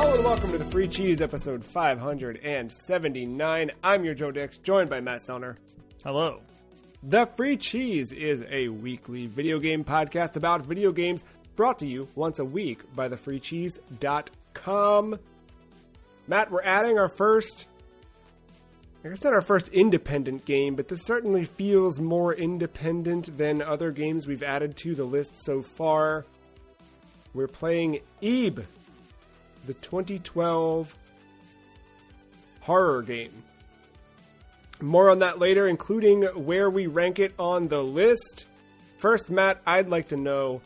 Hello and welcome to the Free Cheese, episode 579. I'm your Joe Dix, joined by Matt Sellner. Hello. The Free Cheese is a weekly video game podcast about video games brought to you once a week by thefreecheese.com. Matt, we're adding our first, I guess not our first independent game, but this certainly feels more independent than other games we've added to the list so far. We're playing Ib, the 2012 horror game. More on that later, including where we rank it on the list. First, Matt, I'd like to know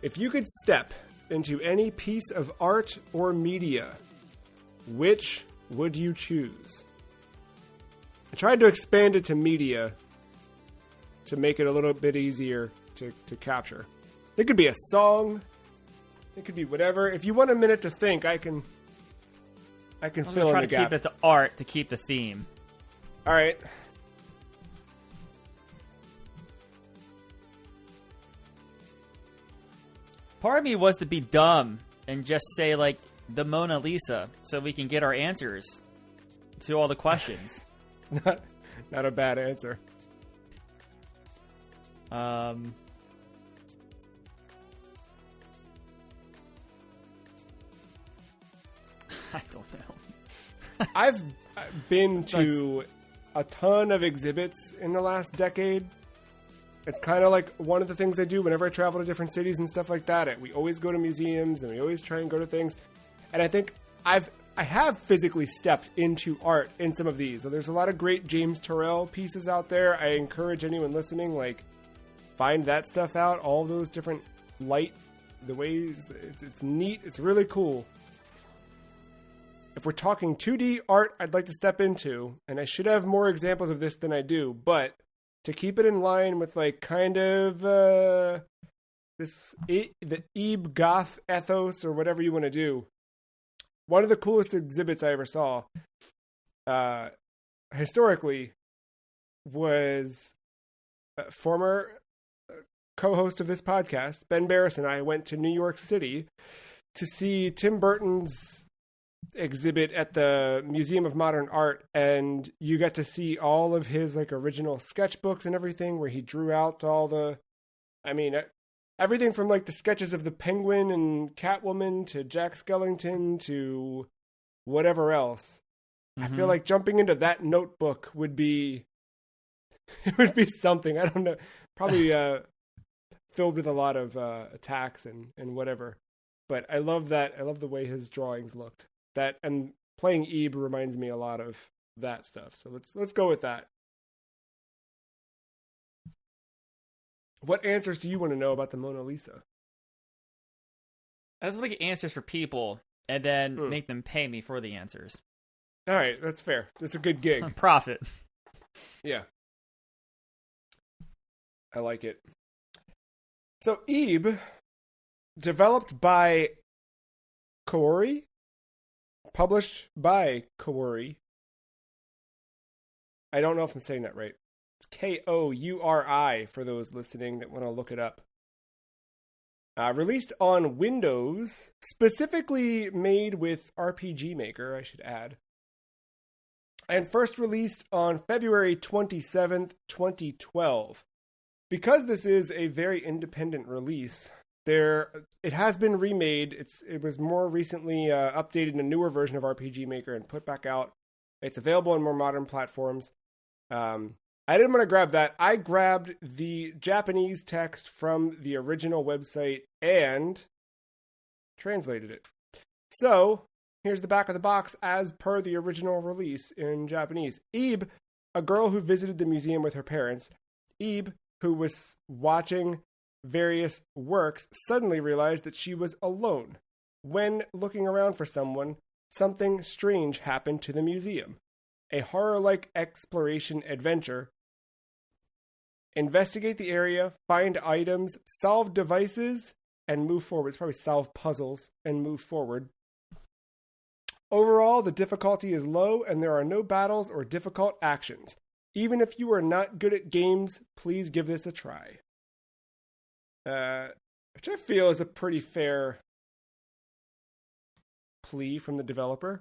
if you could step into any piece of art or media, which would you choose? I tried to expand it to media to make it a little bit easier to capture. It could be a song. It could be whatever. If you want a minute to think, I can fill in the gap. Try to keep it to art to keep the theme. All right. Part of me was to be dumb and just say, like, the Mona Lisa so we can get our answers to all the questions. Not a bad answer. I don't know. I've been to a ton of exhibits in the last decade. It's kind of like one of the things I do whenever I travel to different cities and stuff like that. We always go to museums and we always try and go to things. And I think I have physically stepped into art in some of these. So there's a lot of great James Turrell pieces out there. I encourage anyone listening, like, find that stuff out. All those different light, the ways it's neat. It's really cool. If we're talking 2D art, I'd like to step into, and I should have more examples of this than I do, but to keep it in line with, like, kind of the Ib goth ethos or whatever you want to do, one of the coolest exhibits I ever saw, historically, was a former co-host of this podcast, Ben Barris, and I went to New York City to see Tim Burton's exhibit at the Museum of Modern Art, and you got to see all of his, like, original sketchbooks and everything where he drew out all the, everything from, like, the sketches of the Penguin and Catwoman to Jack Skellington to whatever else. Mm-hmm. I feel like jumping into that notebook would be something. I don't know, probably filled with a lot of attacks and whatever. But I love that. I love the way his drawings looked. That, and playing Ib reminds me a lot of that stuff. So let's go with that. What answers do you want to know about the Mona Lisa? I just want to get answers for people and then make them pay me for the answers. All right, that's fair. That's a good gig. Profit. Yeah. I like it. So Ib, developed by Kouri, published by Kouri. I don't know if I'm saying that right. It's Kouri for those listening that want to look it up. Released on Windows, specifically made with RPG Maker, I should add. And first released on February 27th, 2012. Because this is a very independent release, it has been remade. It was more recently updated in a newer version of RPG Maker and put back out. It's available on more modern platforms. I didn't want to grab that. I grabbed the Japanese text from the original website and translated it. So here's the back of the box as per the original release in Japanese. Ib, a girl who visited the museum with her parents. Ib, who was watching various works, suddenly realized that she was alone. When looking around for someone, something strange happened to the museum. A horror-like exploration adventure. Investigate the area, find items, solve devices, and move forward. It's probably solve puzzles and move forward. Overall, the difficulty is low and there are no battles or difficult actions. Even if you are not good at games, please give this a try. Which I feel is a pretty fair plea from the developer.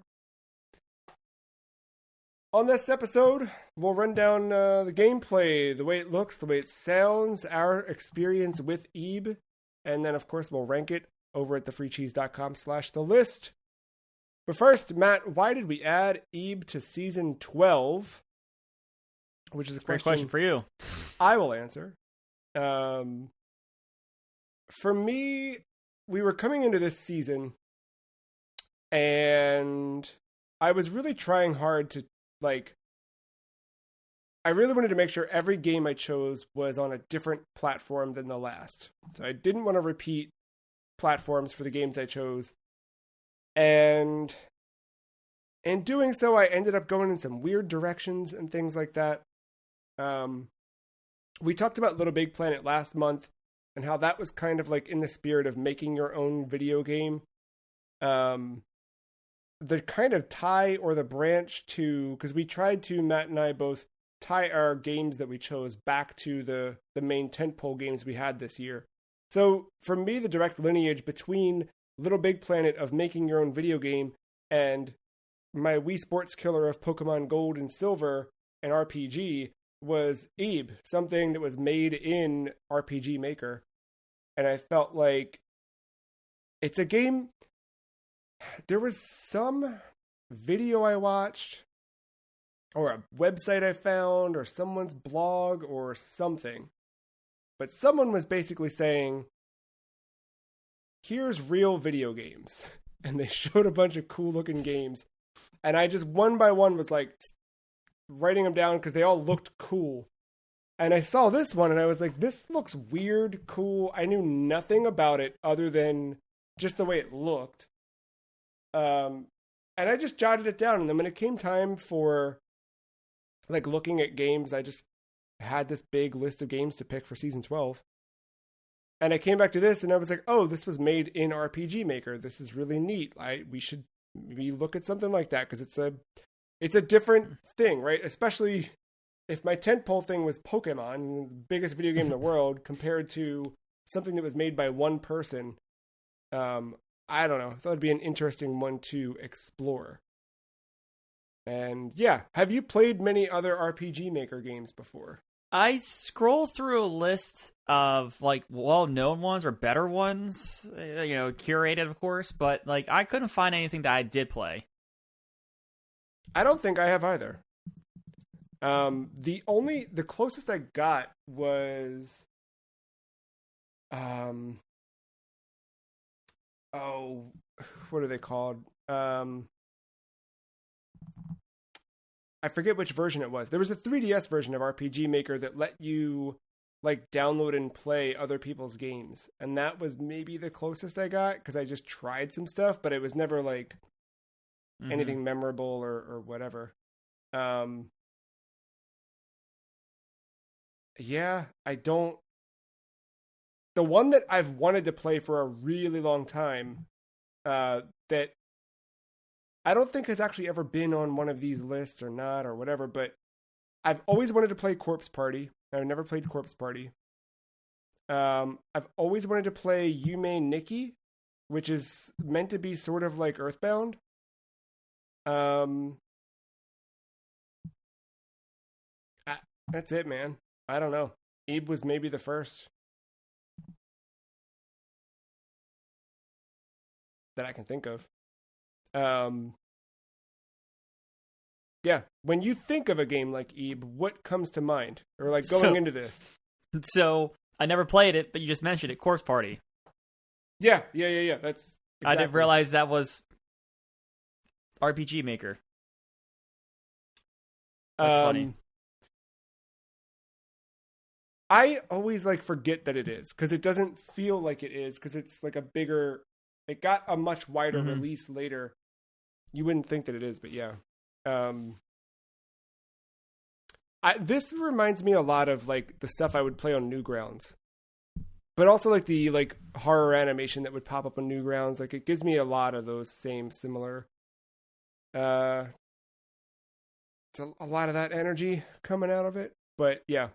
On this episode, we'll run down the gameplay, the way it looks, the way it sounds, our experience with Ebe, and then, of course, we'll rank it over at thefreecheese.com/thelist. But first, Matt, why did we add Ebe to Season 12? Which is a Great question for you. I will answer. For me, we were coming into this season, and I was really trying hard to, I really wanted to make sure every game I chose was on a different platform than the last. So I didn't want to repeat platforms for the games I chose. And in doing so, I ended up going in some weird directions and things like that. We talked about Little Big Planet last month and how that was kind of like in the spirit of making your own video game. The kind of tie or the branch to, because we tried to, Matt and I both, tie our games that we chose back to the main tentpole games we had this year. So for me, the direct lineage between Little Big Planet of making your own video game and my Wii Sports killer of Pokemon Gold and Silver and RPG was Ebe, something that was made in RPG Maker. And I felt like it's a game. There was some video I watched or a website I found or someone's blog or something. But someone was basically saying, here's real video games. And they showed a bunch of cool looking games. And I just one by one was like writing them down because they all looked cool. And I saw this one and I was like, this looks weird, cool. I knew nothing about it other than just the way it looked. And I just jotted it down. And then when it came time for like looking at games, I just had this big list of games to pick for season 12. And I came back to this and I was like, oh, this was made in RPG Maker. This is really neat. We should maybe look at something like that because it's a different thing, right? Especially if my tentpole thing was Pokemon, the biggest video game in the world, compared to something that was made by one person. I don't know. I thought it'd be an interesting one to explore. And yeah, have you played many other RPG Maker games before? I scroll through a list of like well-known ones or better ones, curated, of course, but like I couldn't find anything that I did play. I don't think I have either. The closest I got was, what are they called? I forget which version it was. There was a 3DS version of RPG Maker that let you like download and play other people's games. And that was maybe the closest I got because I just tried some stuff, but it was never like anything memorable or whatever. Yeah, I don't. The one that I've wanted to play for a really long time, that I don't think has actually ever been on one of these lists or not or whatever, but I've always wanted to play Corpse Party. I've never played Corpse Party. I've always wanted to play Yume Nikki, which is meant to be sort of like Earthbound. That's it, man. I don't know. Ebe was maybe the first that I can think of. Yeah, when you think of a game like Ebe, what comes to mind? Or like going into this? So, I never played it, but you just mentioned it, Corpse Party. Yeah. That's exactly. I didn't realize that was RPG Maker. That's funny. I always like forget that it is because it doesn't feel like it is because it's like it got a much wider release later. You wouldn't think that it is, but yeah. This reminds me a lot of like the stuff I would play on Newgrounds, but also like the like horror animation that would pop up on Newgrounds. Like it gives me a lot of those same similar. It's a lot of that energy coming out of it, but yeah.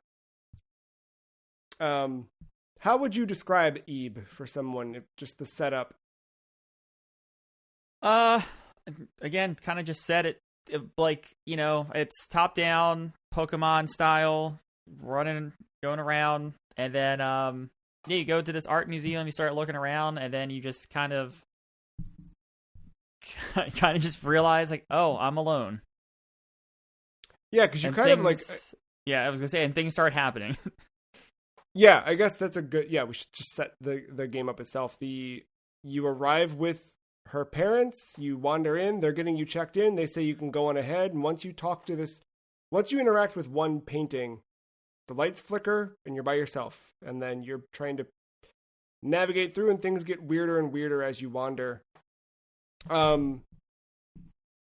How would you describe Ebe for someone? Just the setup. Uh, again, kind of just said like, it's top down Pokemon style, running, going around, and then yeah, you go to this art museum, you start looking around, and then you just kind of just realize like, oh, I'm alone. Yeah, because you And kind of like. Yeah, I was gonna say, and things start happening. Yeah, I guess that's a good. Yeah, we should just set the game up itself. You arrive with her parents. You wander in. They're getting you checked in. They say you can go on ahead. And once you interact with one painting, the lights flicker and you're by yourself. And then you're trying to navigate through, and things get weirder and weirder as you wander.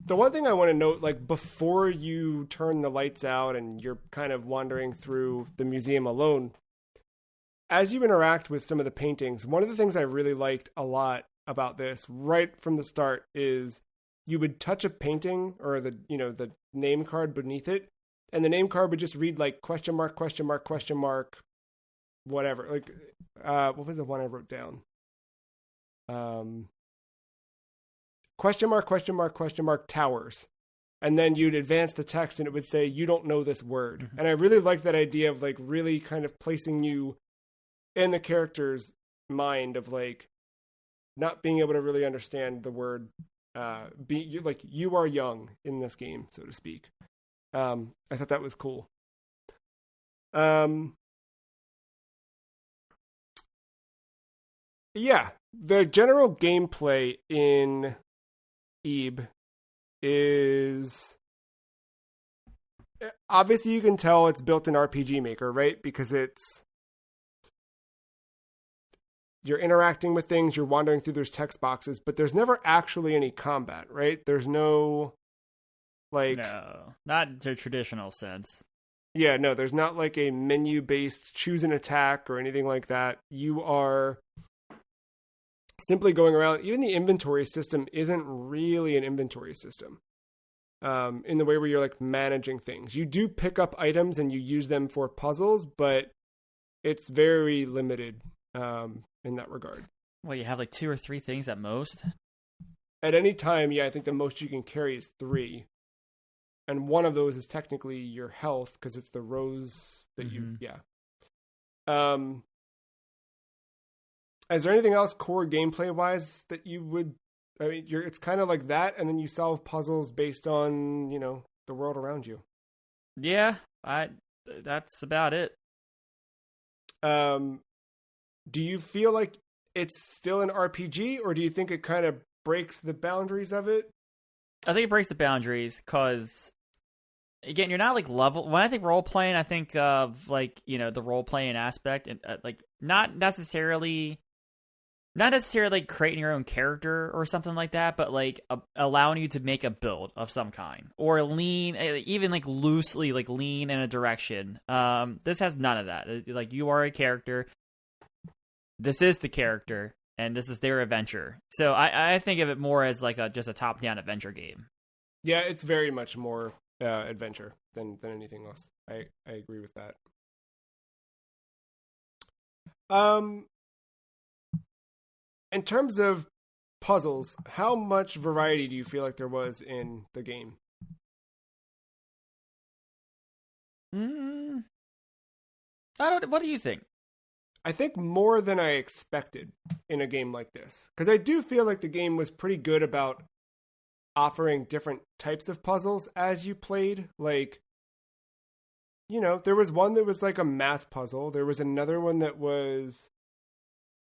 The one thing I want to note, like before you turn the lights out and you're kind of wandering through the museum alone, as you interact with some of the paintings, one of the things I really liked a lot about this right from the start is you would touch a painting or the name card beneath it, and the name card would just read like question mark, question mark, question mark, whatever. Like, what was the one I wrote down? Question mark, question mark, question mark, towers. And then you'd advance the text and it would say, you don't know this word. Mm-hmm. And I really liked that idea of like really kind of placing you in the character's mind of like not being able to really understand the word, you are young in this game, so to speak. I thought that was cool. Yeah, the general gameplay in Ebe is obviously, you can tell it's built in RPG Maker, right? Because you're interacting with things, you're wandering through those text boxes, but there's never actually any combat, right? There's no no, not the traditional sense. Yeah, no, there's not like a menu based choose an attack or anything like that. You are simply going around. Even the inventory system isn't really an inventory system in the way where you're like managing things. You do pick up items and you use them for puzzles, but it's very limited in that regard. Well, you have like 2 or 3 things at most. At any time, yeah, I think the most you can carry is 3. And one of those is technically your health because it's the rose that Is there anything else core gameplay wise that you would? I mean, it's kind of like that, and then you solve puzzles based on the world around you. Yeah, that's about it. Do you feel like it's still an RPG, or do you think it kind of breaks the boundaries of it? I think it breaks the boundaries because, again, you're not like level. When I think role playing, I think of like the role playing aspect, and like not necessarily creating your own character or something like that, but like allowing you to make a build of some kind or even like loosely like lean in a direction. This has none of that. Like you are a character. This is the character, and this is their adventure. So I think of it more as like just a top-down adventure game. Yeah, it's very much more adventure than anything else. I agree with that. In terms of puzzles, how much variety do you feel like there was in the game? What do you think? I think more than I expected in a game like this. Because I do feel like the game was pretty good about offering different types of puzzles as you played. Like, there was one that was like a math puzzle. There was another one that was...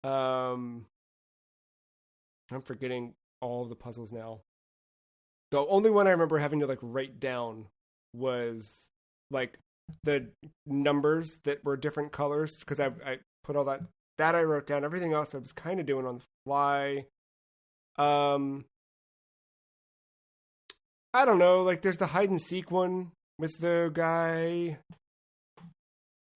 I'm forgetting all of the puzzles now. The only one I remember having to like write down was like the numbers that were different colors, because I put all that I wrote down. Everything else I was kind of doing on the fly. I don't know, like there's the hide and seek one with the guy.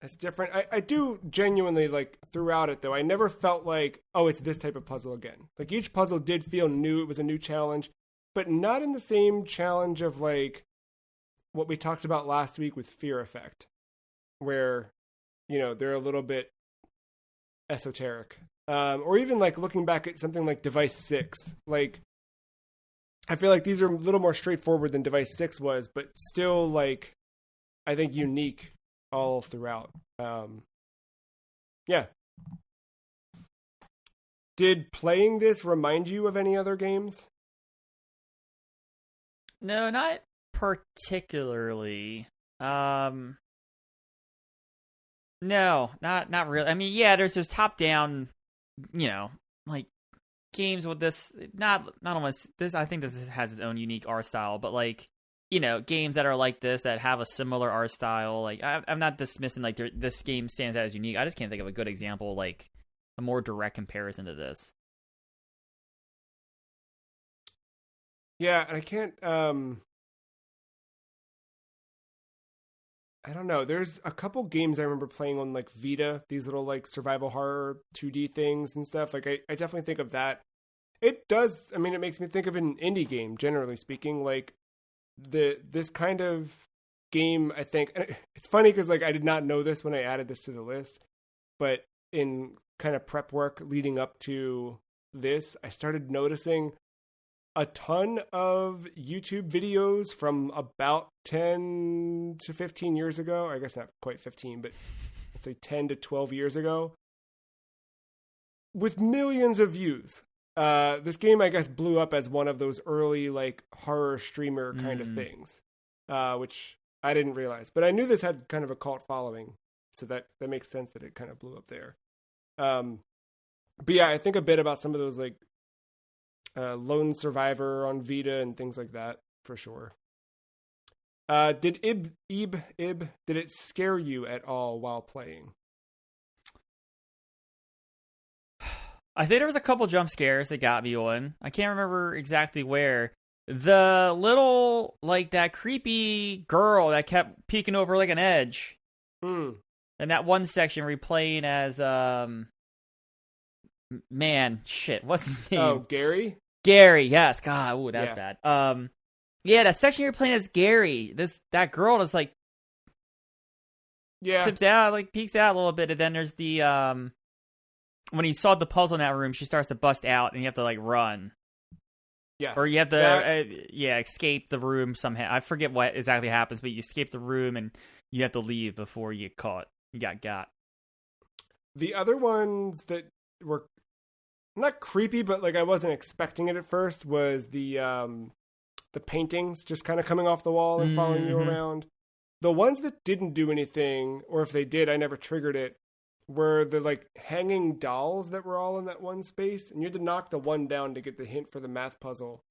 That's different. I do genuinely, like, throughout it, though, I never felt like, oh, it's this type of puzzle again. Like, each puzzle did feel new. It was a new challenge, but not in the same challenge of, like, what we talked about last week with Fear Effect, where, they're a little bit esoteric. Or even, like, looking back at something like Device 6. Like, I feel like these are a little more straightforward than Device 6 was, but still, like, I think unique all throughout. Yeah. Did playing this remind you of any other games? No, not particularly. No, not really. I mean, yeah, there's top down, like games with this. Not almost this. I think this has its own unique art style, but like games that are like this that have a similar art style. Like I'm not dismissing like this game stands out as unique. I just can't think of a good example, like a more direct comparison to this. Yeah, and I can't. I don't know. There's a couple games I remember playing on like Vita, these little like survival horror 2D things and stuff. Like I definitely think of that. It does. I mean, it makes me think of an indie game, generally speaking. Like this kind of game, I think. And it's funny because like I did not know this when I added this to the list, but in kind of prep work leading up to this, I started noticing a ton of YouTube videos from about 10 to 15 years ago. I guess not quite 15, but let's say 10 to 12 years ago, with millions of views. This game, I guess, blew up as one of those early like horror streamer kind of things, which I didn't realize. But I knew this had kind of a cult following, so that makes sense that it kind of blew up there. But yeah, I think a bit about some of those like Lone Survivor on Vita and things like that for sure. Did did it scare you at all while playing? I think there was a couple jump scares that got me on. I can't remember exactly where. The little, like, that creepy girl that kept peeking over like an edge. And that one section replaying as, man, shit, what's his name? Oh, Gary? Gary, yes. God, ooh, that's bad. Yeah, that section you're playing as Gary. That girl is like, tips out, like peeks out a little bit, and then there's the when he solved the puzzle in that room, she starts to bust out, and you have to like run. Yes. Or you have to escape the room somehow. I forget what exactly happens, but you escape the room and you have to leave before you get caught. You got. The other ones that were not creepy, but like I wasn't expecting it at first was the paintings just kind of coming off the wall and following you around. The ones that didn't do anything, or if they did, I never triggered it, were the like hanging dolls that were all in that one space, and you had to knock the one down to get the hint for the math puzzle.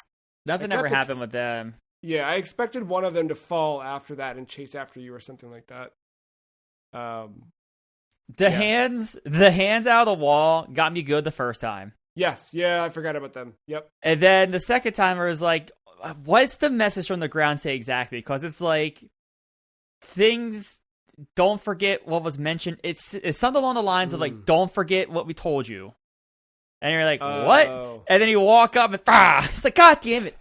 Nothing ever happened with them. Yeah, I expected one of them to fall after that and chase after you or something like that. The hands out of the wall got me good the first time. Yes, yeah, I forgot about them. Yep. And then the second time I was like, what's the message from the ground say exactly? Because it's like, things, don't forget what was mentioned. It's something along the lines of like, don't forget what we told you. And you're like, what? And then you walk up and, it's like, God damn it.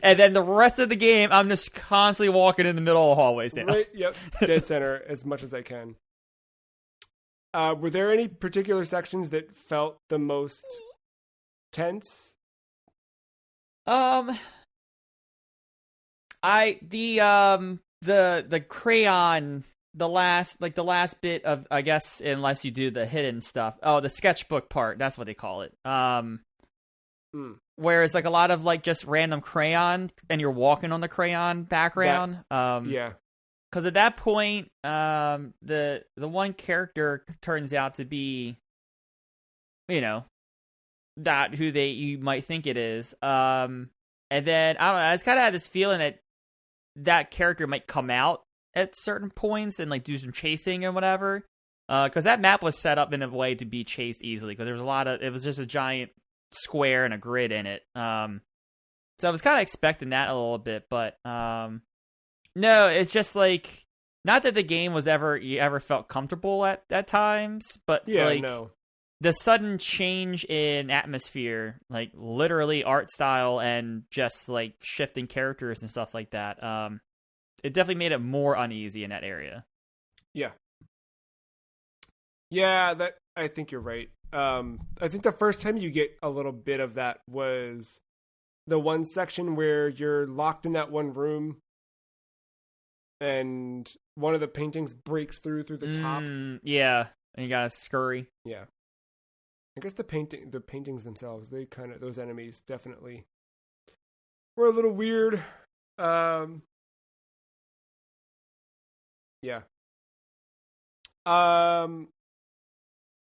And then the rest of the game, I'm just constantly walking in the middle of the hallways now. Right, yep, dead center as much as I can. Were there any particular sections that felt the most tense? The crayon, the last bit of, I guess, unless you do the hidden stuff. Oh, the sketchbook part. That's what they call it. Where it's like a lot of like just random crayon and you're walking on the crayon background. Yeah. Because at that point, the one character turns out to be, not who you might think it is. And then I don't know. I just kind of had this feeling that character might come out at certain points and like do some chasing and whatever. Because that map was set up in a way to be chased easily. Because there was it was just a giant square and a grid in it. So I was kind of expecting that a little bit, but no, it's just like, not that the game was you ever felt comfortable at times, but the sudden change in atmosphere, like literally art style and just like shifting characters and stuff like that, it definitely made it more uneasy in that area. Yeah. Yeah, I think you're right. I think the first time you get a little bit of that was the one section where you're locked in that one room and one of the paintings breaks through the top. Yeah, and you gotta scurry. Yeah. I guess the paintings themselves, they kind of, those enemies definitely were a little weird. Yeah. How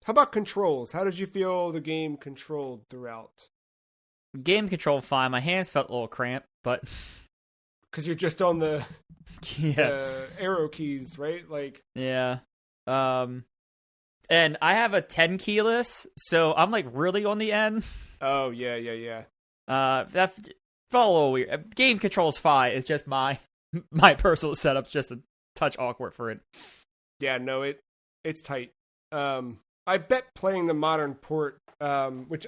about controls? How did you feel the game controlled throughout? Game control fine. My hands felt a little cramped, but because you're just on the yeah arrow keys, right? Like yeah. And I have a 10 keyless, so I'm like really on the end. Oh yeah. That felt a little weird. Game controls fine. It's just my personal setup's just a touch awkward for it. Yeah, no, it's tight. I bet playing the modern port, which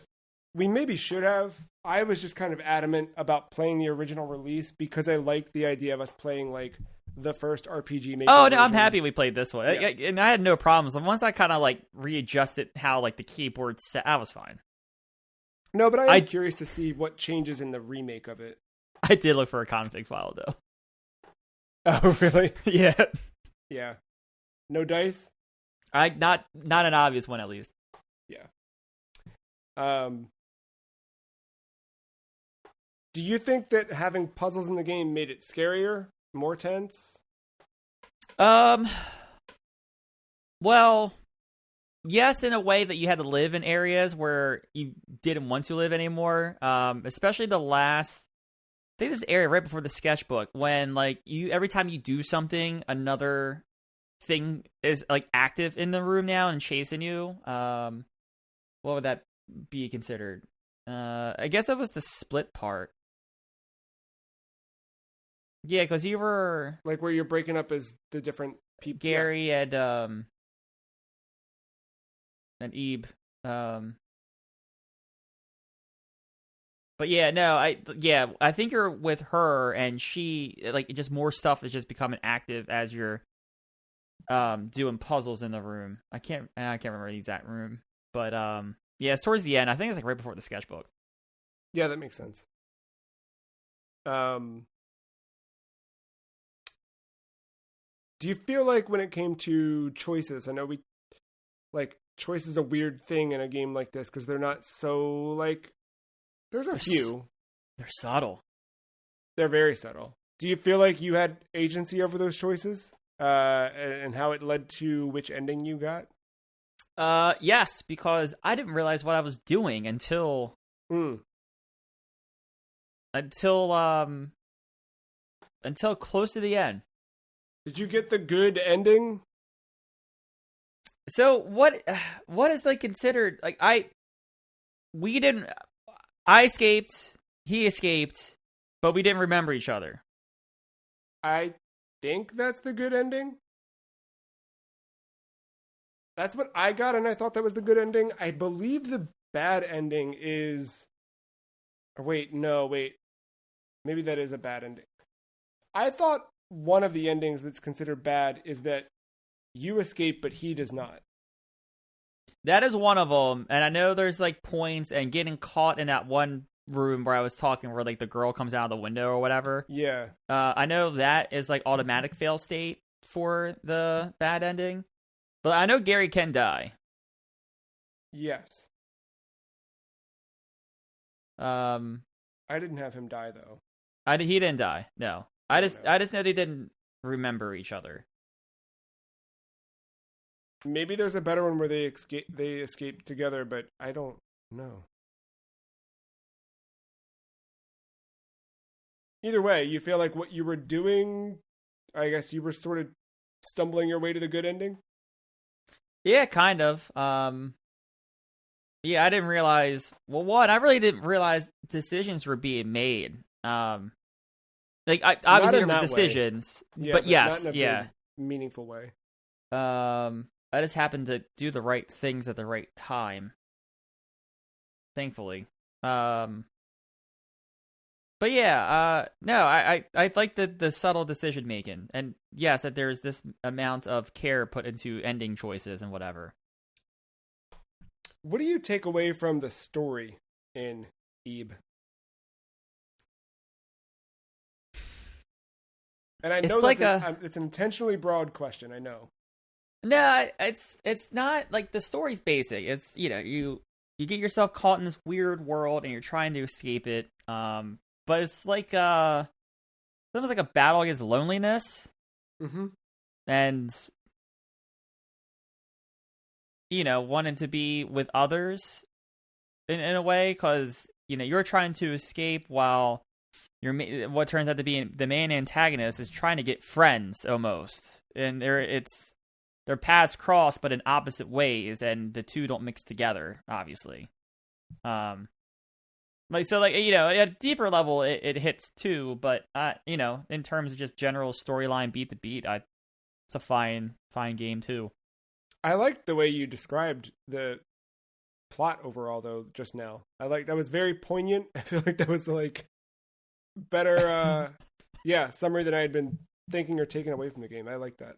we maybe should have. I was just kind of adamant about playing the original release because I liked the idea of us playing like the first RPG Maker. Oh no, I'm happy we played this one, yeah. and I had no problems. And once I kind of like readjusted how like the keyboard set, I was fine. No, but I'm curious to see what changes in the remake of it. I did look for a config file though. Oh really? Yeah. Yeah. No dice? Not an obvious one at least. Yeah. Do you think that having puzzles in the game made it scarier, more tense? Well, yes, in a way that you had to live in areas where you didn't want to live anymore. Especially the last, I think this area right before the sketchbook, when like every time you do something, another thing is like active in the room now and chasing you. What would that be considered? I guess that was the split part. Yeah, because you were like where you're breaking up as the different people. Gary and Ebe. But yeah, no, I think you're with her, and she like just more stuff is just becoming active as you're doing puzzles in the room. I can't remember the exact room, but yeah, it's towards the end. I think it's like right before the sketchbook. Yeah, that makes sense. Do you feel like when it came to choices, I know choice is a weird thing in a game like this because they're not so like, there's a few. They're subtle. They're very subtle. Do you feel like you had agency over those choices and how it led to which ending you got? Yes, because I didn't realize what I was doing until close to the end. Did you get the good ending? So what is like considered like I escaped, he escaped, but we didn't remember each other. I think that's the good ending. That's what I got, and I thought that was the good ending. I believe the bad ending is... Wait. Maybe that is a bad ending. I thought one of the endings that's considered bad is that you escape, but he does not. That is one of them, and I know there's like points and getting caught in that one room where I was talking where like the girl comes out of the window or whatever. Yeah. I know that is like automatic fail state for the bad ending, but I know Gary can die. Yes. I didn't have him die though. He didn't die. No. I just know they didn't remember each other. Maybe there's a better one where they escape together, but I don't know. Either way, you feel like what you were doing, I guess you were sort of stumbling your way to the good ending? Yeah, kind of. Yeah, I didn't realize... Well, one, I really didn't realize decisions were being made. Like, obviously there were decisions, yeah, but yes, not in a meaningful way. I just happened to do the right things at the right time. Thankfully. But yeah, no, I like the subtle decision making, and yes, that there's this amount of care put into ending choices and whatever. What do you take away from the story in Ebe? And I know it's an intentionally broad question. I know. No, it's not like the story's basic. It's you get yourself caught in this weird world and you're trying to escape it. But it's like almost like a battle against loneliness. Mm-hmm. And wanting to be with others in a way, because you're trying to escape while what turns out to be the main antagonist is trying to get friends almost, and their paths cross but in opposite ways, and the two don't mix together, obviously. At a deeper level it hits too, but in terms of just general storyline beat to beat, it's a fine game too. I liked the way you described the plot overall, though, just now. That was very poignant. I feel like that was like better, summary than I had been thinking or taking away from the game. I like that.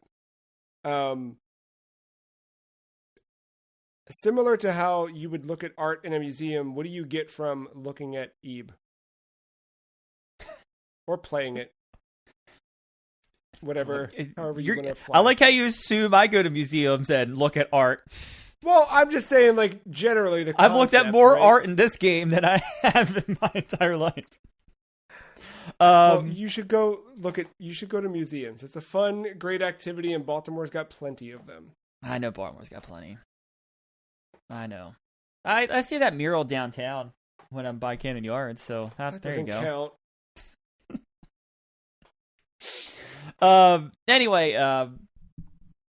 Similar to how you would look at art in a museum, what do you get from looking at Ebe? Or playing it? Whatever, however you want to apply. I like how you assume I go to museums and look at art. Well, I'm just saying, like, generally the concept, I've looked at more art in this game than I have in my entire life. You should go to museums. It's a fun, great activity, and Baltimore's got plenty of them. I know Baltimore's got plenty. I know. I see that mural downtown when I'm by Camden Yards, so that there you go. Count. Anyway,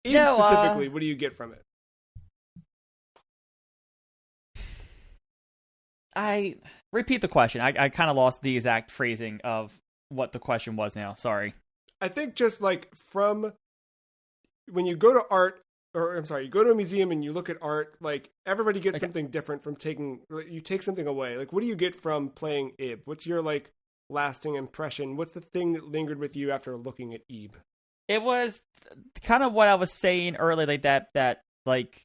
specifically, what do you get from it? I repeat the question. I kind of lost the exact phrasing of what the question was now. Sorry. I think just like from when you go to you go to a museum and you look at art, like everybody gets something different from you take something away. Like, what do you get from playing Ib? What's your like lasting impression? What's the thing that lingered with you after looking at Ebe? It was kind of what I was saying earlier, like that like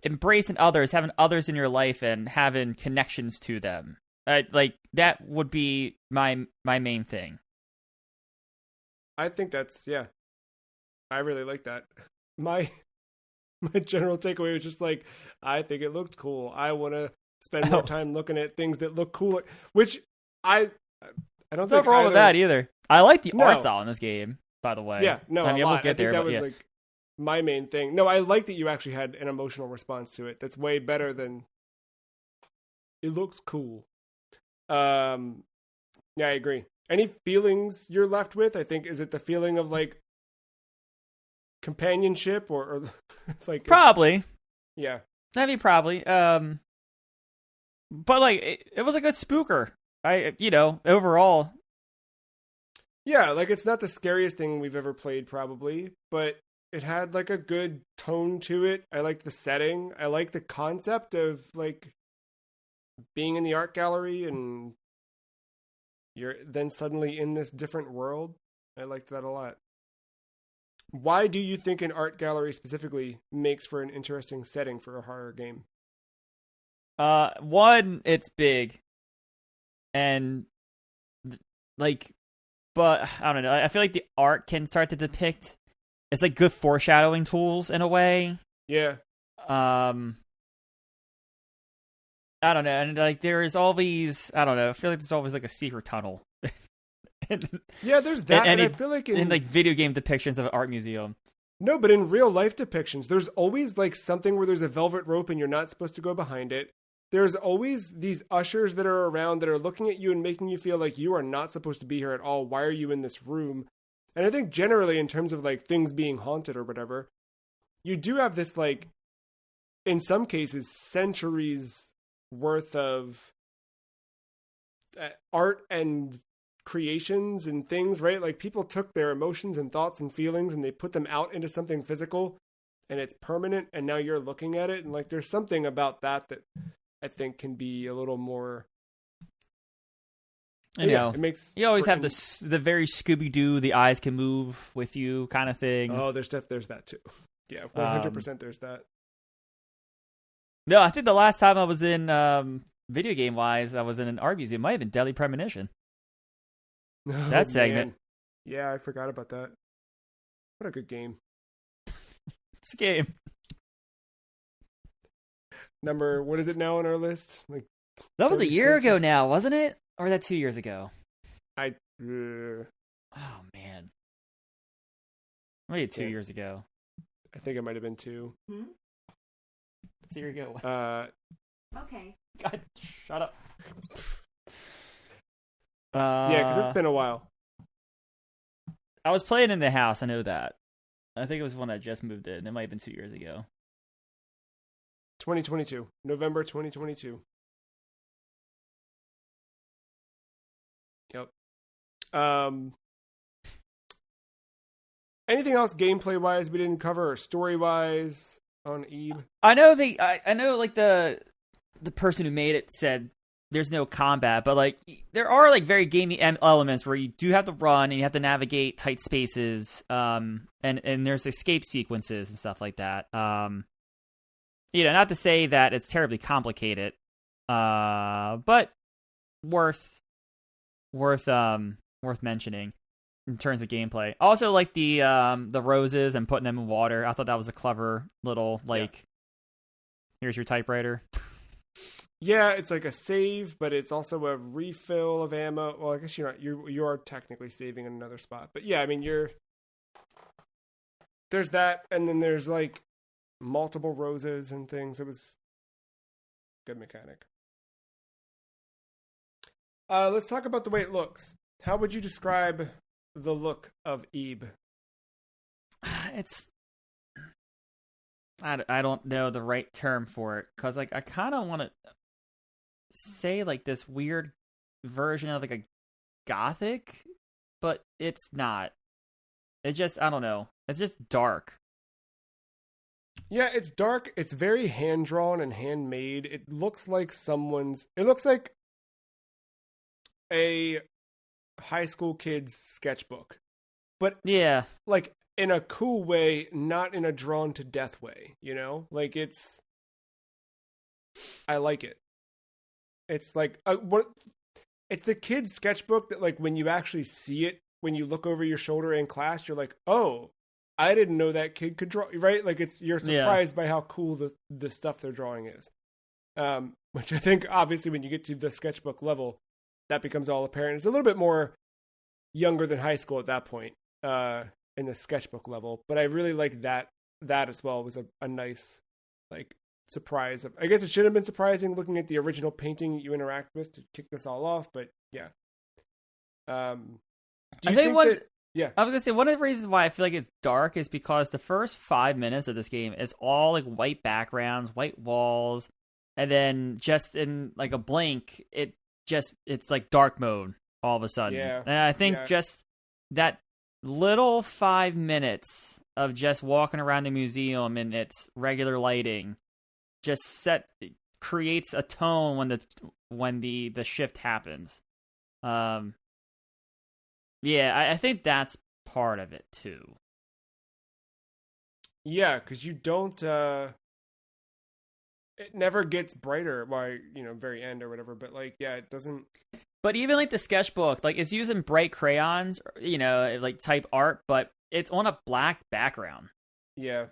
embracing others, having others in your life and having connections to them. Like that would be my main thing. I think that's I really like that. My general takeaway was just like, I think it looked cool. I want to spend more time looking at things that look cool, which I don't think wrong with that either. I like the art style in this game, by the way. Yeah, no, I mean, a lot. We'll get there, that was like my main thing. No, I like that you actually had an emotional response to it. That's way better than it looks cool. Yeah, I agree. Any feelings you're left with? I think, is it the feeling of like companionship or like probably? Yeah, I mean, probably. But like it was a good spooker. Overall. Yeah, like it's not the scariest thing we've ever played, probably, but it had like a good tone to it. I liked the setting. I like the concept of like being in the art gallery and you're then suddenly in this different world. I liked that a lot. Why do you think an art gallery specifically makes for an interesting setting for a horror game? One, it's big. And like, but I don't know. I feel like the art can start to depict. It's like good foreshadowing tools in a way. Yeah. I don't know, and like there is always, I don't know. I feel like there's always like a secret tunnel. Yeah, there's that, and I feel like in like video game depictions of an art museum. No, but in real life depictions, there's always like something where there's a velvet rope and you're not supposed to go behind it. There's always these ushers that are around that are looking at you and making you feel like you are not supposed to be here at all. Why are you in this room? And I think generally in terms of like things being haunted or whatever, you do have this like, in some cases, centuries worth of art and creations and things, right? Like people took their emotions and thoughts and feelings and they put them out into something physical and it's permanent, and now you're looking at it, and like there's something about that I think can be a little more. I know. It makes you always have the very Scooby-Doo, the eyes can move with you kind of thing. Oh, there's that too. Yeah, 100% there's that. No, I think the last time I was in video game wise, I was in an art museum. It might have been Deadly Premonition. Oh, that segment. Man. Yeah, I forgot about that. What a good game. It's a game. What is it now on our list? Like That was a year 36 ago now, wasn't it? Or was that 2 years ago? I Oh, man. Maybe 2 years ago. I think it might have been 2. So here we go. Okay. God, shut up. Yeah, because it's been a while. I was playing in the house. I know that. I think it was when I just moved in. It might have been 2 years ago. 2022. November 2022. Yep. Anything else gameplay wise we didn't cover, or story wise on Eve? I know I know like the person who made it said there's no combat, but like there are like very gamey elements where you do have to run and you have to navigate tight spaces, and there's escape sequences and stuff like that. Not to say that it's terribly complicated, but worth mentioning in terms of gameplay. Also, like the roses and putting them in water. I thought that was a clever little here's your typewriter. Yeah, it's like a save, but it's also a refill of ammo. Well, I guess you're not. You are technically saving in another spot, but yeah, I mean there's that, and then there's like multiple roses and things. It was good mechanic. Let's talk about the way it looks. How would you describe the look of Ebe? It's I don't know the right term for it, because like I kind of want to say like this weird version of like a gothic, but it's not. It just, I don't know. It's just dark. Yeah, it's dark. It's very hand drawn and handmade. It looks like a high school kid's sketchbook, but yeah, like in a cool way, not in a drawn to death way. Like I like it. It's like it's the kid's sketchbook that like when you actually see it, when you look over your shoulder in class, you're like, oh, I didn't know that kid could draw. Right? Like you're surprised by how cool the stuff they're drawing is. Which I think obviously when you get to the sketchbook level, that becomes all apparent. It's a little bit more younger than high school at that point, in the sketchbook level. But I really like that as well. It was a nice like surprise. I guess it should have been surprising looking at the original painting you interact with to kick this all off, but yeah. I think I was gonna say one of the reasons why I feel like it's dark is because the first 5 minutes of this game is all like white backgrounds, white walls, and then just in like a blink, it's like dark mode all of a sudden. Yeah. And I think just that little 5 minutes of just walking around the museum in its regular lighting just creates a tone when the shift happens. I think that's part of it too. Yeah, because you don't. It never gets brighter by very end or whatever, but like it doesn't. But even like the sketchbook, like it's using bright crayons, like type art, but it's on a black background. Yeah.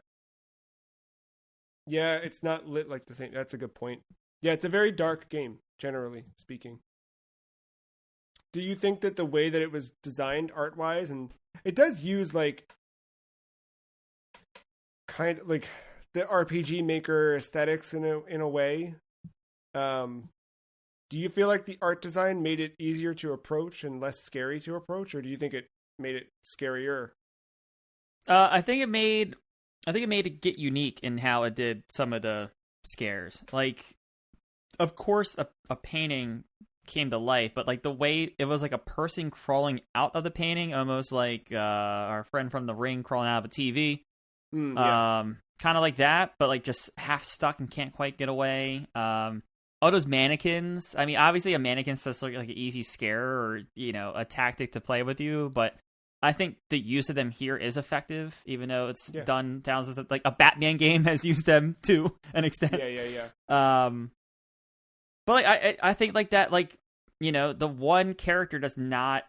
Yeah, it's not lit like the same. That's a good point. Yeah, it's a very dark game, generally speaking. Do you think that the way that it was designed art-wise, and it does use like kind of like the RPG Maker aesthetics in a way, do you feel like the art design made it easier to approach and less scary to approach, or do you think it made it scarier? I think it made it get unique in how it did some of the scares. Like, of course, a painting came to life, but like the way it was like a person crawling out of the painting, almost like our friend from The Ring crawling out of a TV. Kind of like that, but like just half stuck and can't quite get away. All those mannequins. I mean, obviously a mannequin's just like an easy scare or a tactic to play with you, but I think the use of them here is effective, even though it's done thousands of, like a Batman game has used them to an extent. Yeah. But like, I think like that, like, the one character does not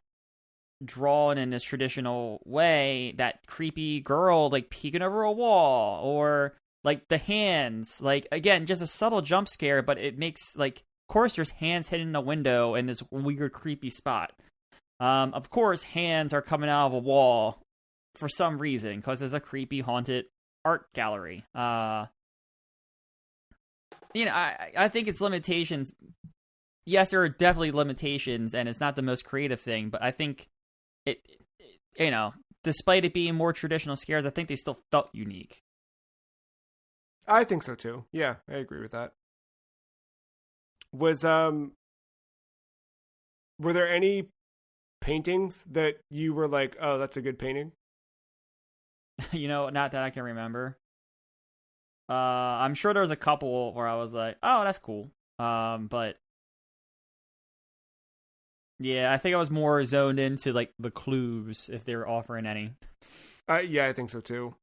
drawn in this traditional way, that creepy girl like peeking over a wall, or like the hands, like again, just a subtle jump scare, but it makes like, of course, there's hands hidden in a window in this weird creepy spot. Of course, hands are coming out of a wall for some reason because there's a creepy haunted art gallery. I think its limitations. Yes, there are definitely limitations, and it's not the most creative thing, but I think it despite it being more traditional scares, I think they still felt unique. I think so too. Yeah, I agree with that. Were there any paintings that you were like, oh, that's a good painting? Not that I can remember. I'm sure there was a couple where I was like, oh, that's cool. But yeah, I think I was more zoned into like the clues if they were offering any. Yeah, I think so too.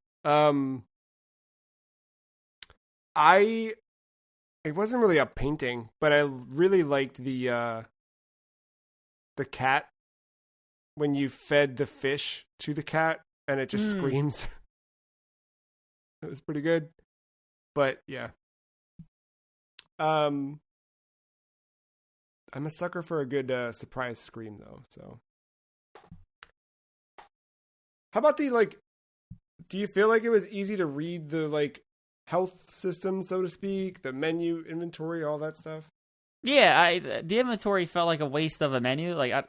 It wasn't really a painting, but I really liked the cat when you fed the fish to the cat and it just screams. It was pretty good. But yeah. I'm a sucker for a good surprise scream though, so. How about the do you feel like it was easy to read the health system, so to speak, the menu, inventory, all that stuff? Yeah, the inventory felt like a waste of a menu. Like I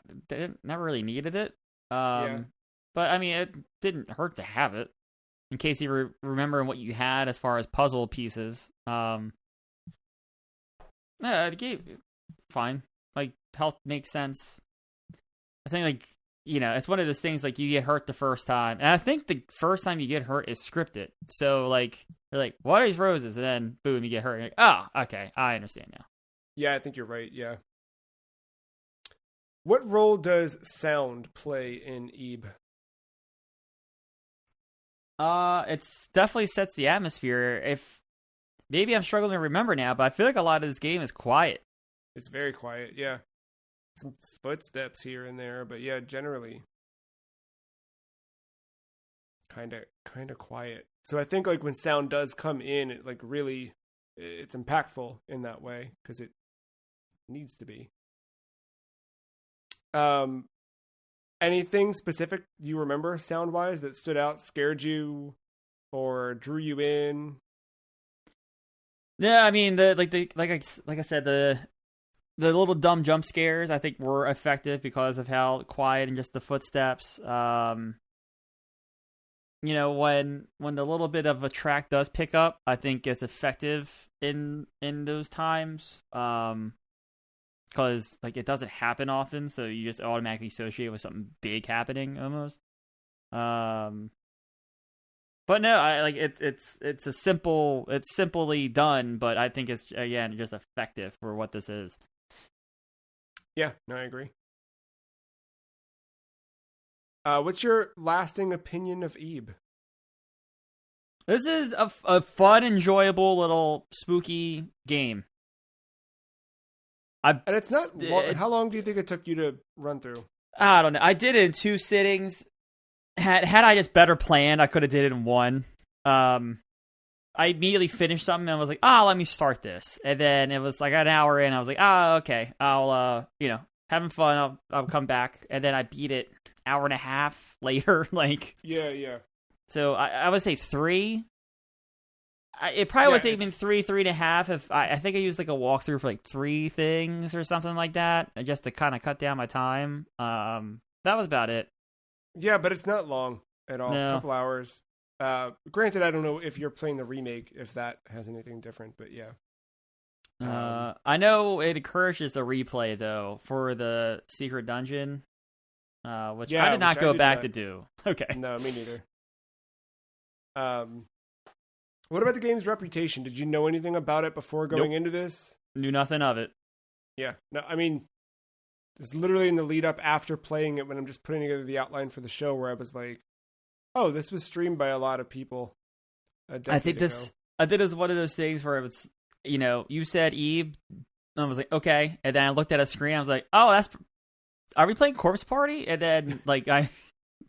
never really needed it. Yeah. But I mean, it didn't hurt to have it in case you remember what you had as far as puzzle pieces. Yeah, the game fine. Like health makes sense. I think it's one of those things like you get hurt the first time, and I think the first time you get hurt is scripted. So you're like, what are these roses? And then boom, you get hurt. And you're like, oh, okay, I understand now. Yeah, I think you're right. Yeah. What role does sound play in Ebe? It's definitely sets the atmosphere. If maybe I'm struggling to remember now, but I feel like a lot of this game is quiet. It's very quiet. Yeah. Some footsteps here and there, but yeah, generally kind of quiet. So I think when sound does come in, it really it's impactful in that way because it needs to be. Anything specific you remember sound wise that stood out, scared you, or drew you in? Yeah, I mean like I said, the little dumb jump scares I think were effective because of how quiet and just the footsteps. When the little bit of a track does pick up, I think it's effective in those times. Because it doesn't happen often, so you just automatically associate with something big happening almost. But no, it's simply done, but I think it's again just effective for what this is. Yeah, no, I agree. What's your lasting opinion of Ebe? This is a fun, enjoyable little spooky game. And it's not. How long do you think it took you to run through? I don't know. I did it in 2 sittings. Had I just better planned, I could have did it in 1. I immediately finished something and was like, let me start this. And then it was like an hour in. I was like, okay, I'll having fun. I'll come back. And then I beat it hour and a half later. Yeah. So I would say 3. It probably would take me 3.5 if I think I used a walkthrough for 3 things or something like that, just to kind of cut down my time. That was about it. Yeah, but it's not long at all. No. A couple hours. Granted, I don't know if you're playing the remake, if that has anything different, but yeah. I know it encourages a replay though for the secret dungeon, which I did not go back to do. Okay. No, me neither. What about the game's reputation? Did you know anything about it before going into this? Knew nothing of it. Yeah. No, I mean, it's literally in the lead up after playing it when I'm just putting together the outline for the show where I was like, oh, this was streamed by a lot of people. I think this is one of those things where it's, you said Eve, and I was like, okay. And then I looked at a screen, I was like, oh, are we playing Corpse Party? And then like I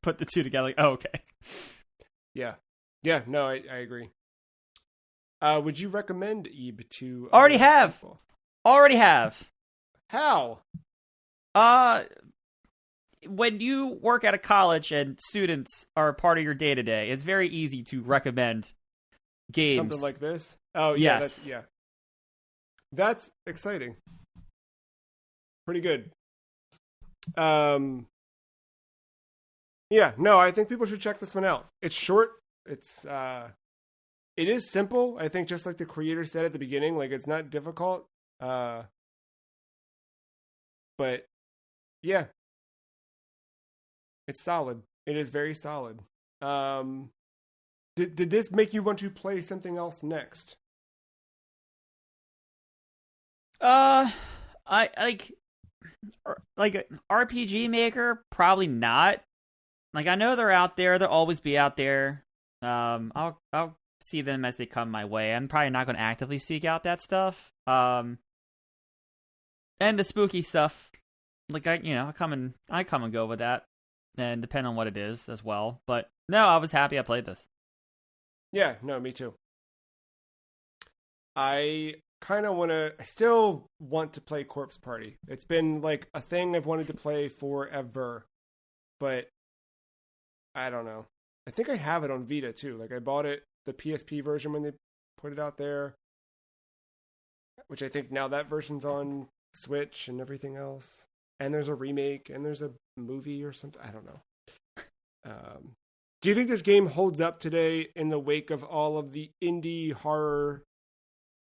put the two together. Like, oh, okay. Yeah. Yeah. No, I agree. Would you recommend Ebe to? Already other have. people? Already have. How? When you work at a college and students are a part of your day to day, it's very easy to recommend games. Something like this. Oh yeah. Yes. That's exciting. Pretty good. Yeah, no, I think people should check this one out. It's short. It is simple. I think just like the creator said at the beginning, like it's not difficult. But yeah, it's solid. It is very solid. Did this make you want to play something else next? I like an RPG Maker, probably not. Like I know they're out there; they'll always be out there. I'll see them as they come my way. I'm probably not going to actively seek out that stuff. And the spooky stuff, like I come and go with that, and depend on what it is as well. But no, I was happy I played this. Yeah, no, me too. I still want to play Corpse Party. It's been like a thing I've wanted to play forever, but I don't know. I think I have it on Vita too. Like I bought it, the PSP version when they put it out there, which I think now that version's on Switch and everything else. And there's a remake and there's a movie or something. I don't know. Do you think this game holds up today in the wake of all of the indie horror,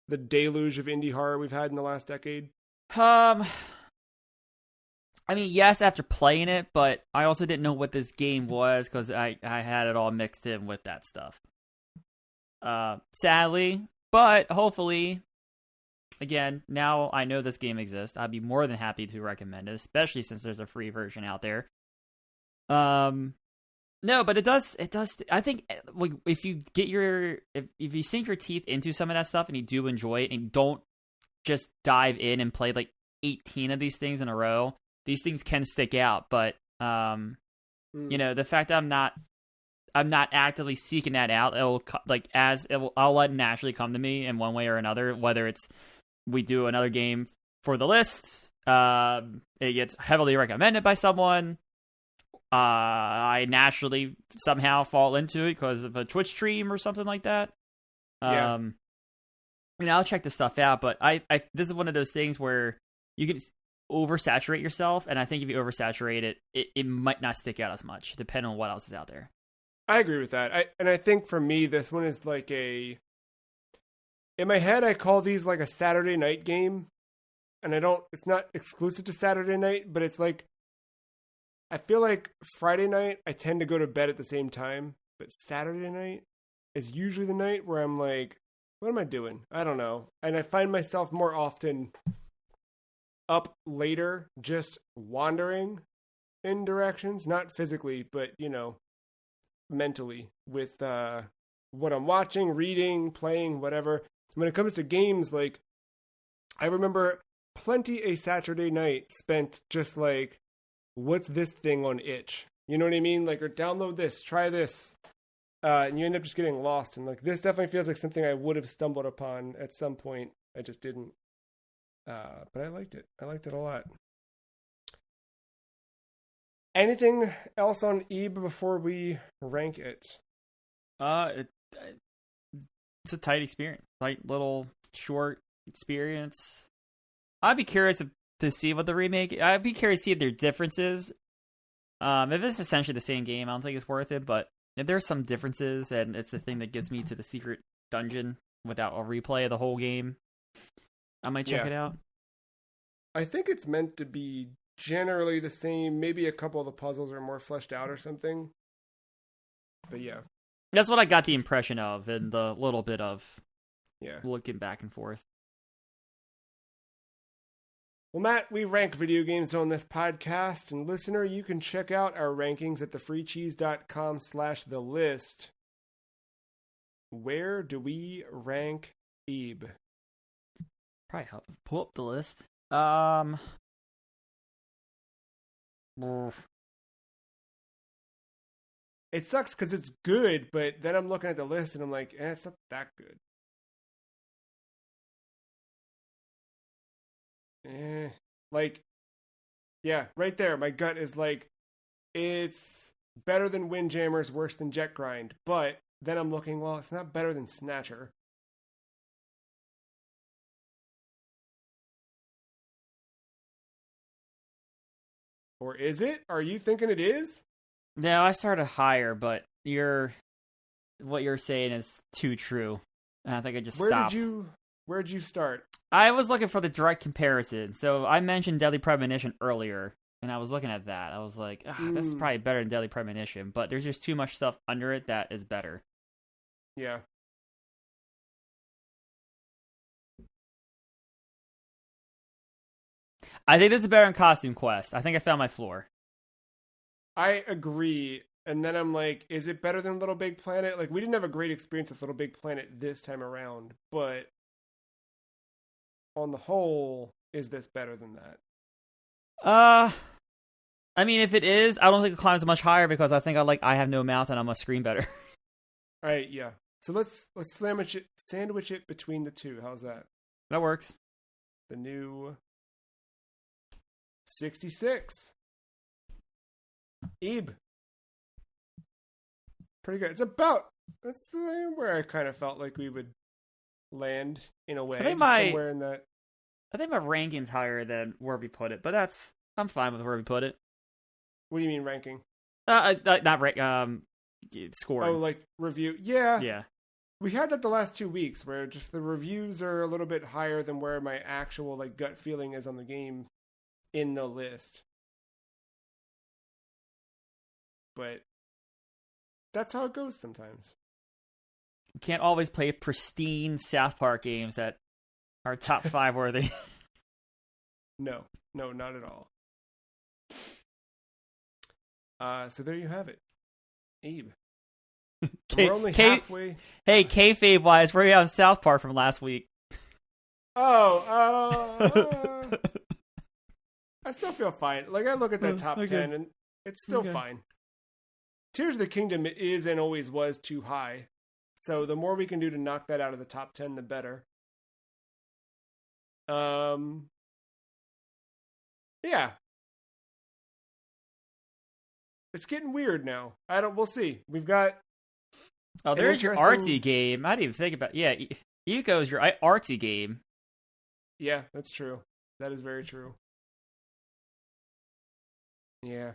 the deluge of indie horror we've had in the last decade? I mean, yes, after playing it, but I also didn't know what this game was because I had it all mixed in with that stuff. Sadly, but hopefully, again, now I know this game exists. I'd be more than happy to recommend it, especially since there's a free version out there. No, but it does. I think if you get if you sink your teeth into some of that stuff and you do enjoy it and you don't just dive in and play like 18 of these things in a row, these things can stick out. But the fact that I'm not actively seeking that out, I'll let it naturally come to me in one way or another. Whether it's we do another game for the list, it gets heavily recommended by someone. I naturally somehow fall into it because of a Twitch stream or something like that. Yeah. I'll check this stuff out, but I this is one of those things where you can oversaturate yourself, and I think if you oversaturate it might not stick out as much, depending on what else is out there. I agree with that. I think for me, this one is like in my head, I call these like a Saturday night game, and it's not exclusive to Saturday night, but it's like, I feel like Friday night, I tend to go to bed at the same time, but Saturday night is usually the night where I'm like, what am I doing? I don't know. And I find myself more often up later, just wandering in directions, not physically, but, mentally with what I'm watching, reading, playing, whatever. When it comes to games, like, I remember plenty a Saturday night spent just like, what's this thing on itch? You know what I mean? Like, or download this, try this. And you end up just getting lost. And like, this definitely feels like something I would have stumbled upon at some point. I just didn't. But I liked it. I liked it a lot. Anything else on Ebe before we rank it? It's a tight experience. Tight little short experience. I'd be curious to see what the remake. I'd be curious to see if there are differences. If it's essentially the same game, I don't think it's worth it. But if there's some differences, and it's the thing that gets me to the secret dungeon without a replay of the whole game, I might check it out. I think it's meant to be generally the same. Maybe a couple of the puzzles are more fleshed out or something. But yeah, that's what I got the impression of in the little bit of looking back and forth. Well, Matt, we rank video games on this podcast, and listener, you can check out our rankings at thefreecheese.com/thelist. Where do we rank Ebe? Probably help pull up the list. It sucks because it's good, but then I'm looking at the list and I'm like, it's not that good. Like, yeah, right there. My gut is like, it's better than Windjammers, worse than Jet Grind. But then I'm looking, well, it's not better than Snatcher. Or is it? Are you thinking it is? No, I started higher, but what you're saying is too true. And I think I just stopped. Where'd you start? I was looking for the direct comparison. So I mentioned Deadly Premonition earlier, and I was looking at that. I was like, this is probably better than Deadly Premonition, but there's just too much stuff under it that is better. Yeah. I think this is better than Costume Quest. I think I found my floor. I agree. And then I'm like, is it better than Little Big Planet? Like, we didn't have a great experience with Little Big Planet this time around, but on the whole, is this better than that? I mean, if it is, I don't think it climbs much higher because I think I have no mouth and I'm a screen better. All right, yeah. So let's sandwich it between the two. How's that? That works. The new 66. Ebe. Pretty good. That's where I kind of felt like we would land in a way. Somewhere in that. I think my ranking's higher than where we put it, but I'm fine with where we put it. What do you mean ranking? Not scoring. Oh, like review? Yeah. Yeah. We had that the last 2 weeks where just the reviews are a little bit higher than where my actual like gut feeling is on the game in the list. But that's how it goes sometimes. You can't always play pristine South Park games that are top 5 worthy. No, not at all. So there you have it. Abe. We're only halfway. Hey, kayfabe wise, where are you on South Park from last week? I still feel fine. Like, I look at that top 10 and it's still fine. Tears of the Kingdom is and always was too high. So the more we can do to knock that out of the top 10, the better. Yeah. It's getting weird now. We'll see. We've got... Oh, there's your artsy game. I didn't even think about... Yeah, Eco's your artsy game. Yeah, that's true. That is very true. Yeah.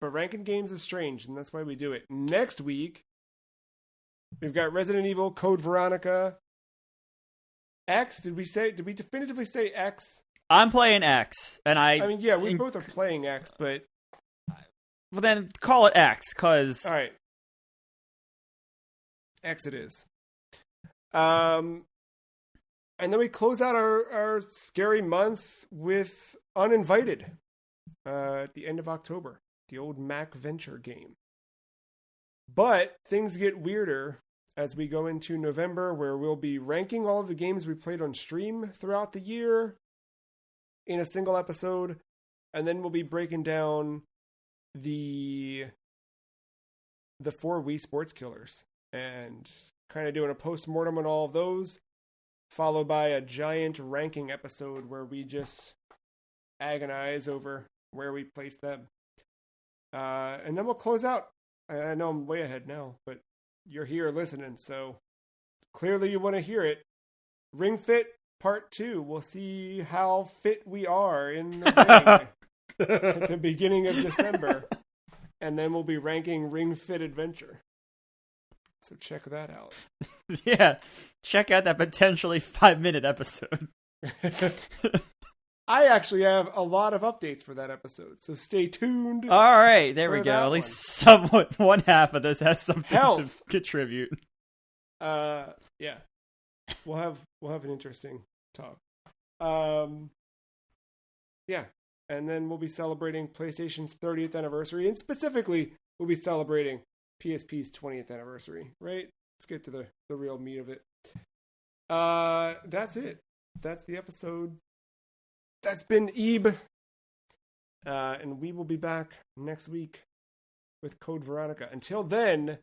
But ranking games is strange, and that's why we do it. Next week, we've got Resident Evil, Code Veronica, X. Did we definitively say X? I'm playing X, and I mean, yeah, we both are playing X, but... Well, then call it X, because... All right. X it is. And then we close out our scary month with Uninvited at the end of October. The old Mac Venture game. But things get weirder as we go into November, where we'll be ranking all of the games we played on stream throughout the year in a single episode, and then we'll be breaking down the 4 Wii Sports Killers and kind of doing a post-mortem on all of those, followed by a giant ranking episode where we just agonize over where we place them. And then we'll close out. I know I'm way ahead now, but you're here listening, so clearly you want to hear it. Ring Fit Part 2. We'll see how fit we are in the ring at the beginning of December. And then we'll be ranking Ring Fit Adventure. So check that out. Yeah, check out that potentially 5-minute episode. I actually have a lot of updates for that episode, so stay tuned. All right, there we go. At least somewhat one half of this has something to contribute. Yeah, we'll have an interesting talk. Yeah, and then we'll be celebrating PlayStation's 30th anniversary, and specifically, we'll be celebrating PSP's 20th anniversary. Right? Let's get to the real meat of it. That's it. That's the episode. That's been Ebe. And we will be back next week with Code Veronica. Until then,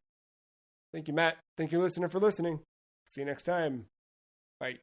thank you, Matt. Thank you, listener, for listening. See you next time. Bye.